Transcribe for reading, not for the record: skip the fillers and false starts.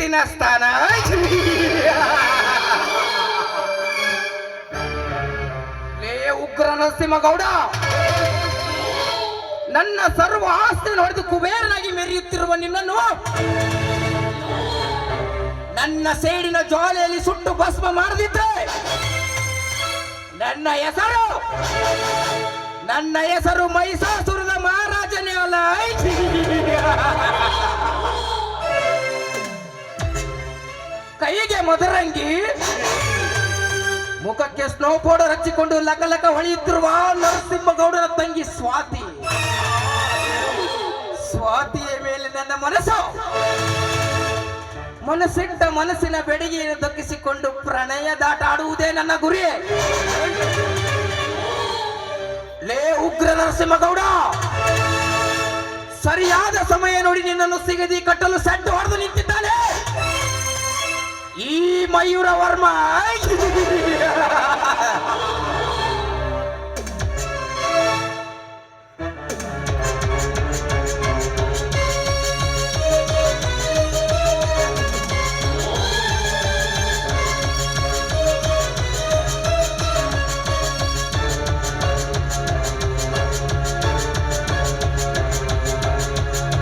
ಗುರುತಿನ ಸ್ಥಾನ. ಲೇ ಉಗ್ರ ನರಸಿಂಹಗೌಡ, ನನ್ನ ಸರ್ವ ಆಸ್ತಿ ಹೊಡೆದು ಕುಬೇರನಾಗಿ ಮೆರೆಯುತ್ತಿರುವ ನಿನ್ನನ್ನು ನನ್ನ ಸೇಡಿನ ಜ್ವಾಲೆಯಲ್ಲಿ ಸುಟ್ಟು ಭಸ್ಮ ಮಾಡದಿದ್ದೆ ನನ್ನ ಹೆಸರು ಮಹಿಷಾಸುರದ ಮಹಾರಾಜನೇ ಅಲ್ಲ. ಕೈಗೆ ಮದರಂಗಿ, ಮುಖಕ್ಕೆ ಸ್ನೋ ಪೌಡರ್ ಹಚ್ಚಿಕೊಂಡು ಲಕ ಹೊಳೆಯುತ್ತಿರುವ ನರಸಿಂಹಗೌಡರ ತಂಗಿ ಸ್ವಾತಿಯ ಮೇಲೆ ನನ್ನ ಮನಸ್ಸಿಟ್ಟ ಮನಸ್ಸಿನ ಬೆಡಗಿಯನ್ನು ದಕ್ಕಿಸಿಕೊಂಡು ಪ್ರಣಯ ದಾಟ ಆಡುವುದೇ ನನ್ನ ಗುರಿ. ಲೇ ಉಗ್ರ ನರಸಿಂಹಗೌಡ, ಸರಿಯಾದ ಸಮಯ ನೋಡಿ ನಿನ್ನನ್ನು ಸಿಗದಿ ಕಟ್ಟಲು ಸೆಡ್ಡು ಹೊಡೆದು ನಿಂತಿದ್ದಾನೆ ಈ ಮಯೂರ ವರ್ಮ.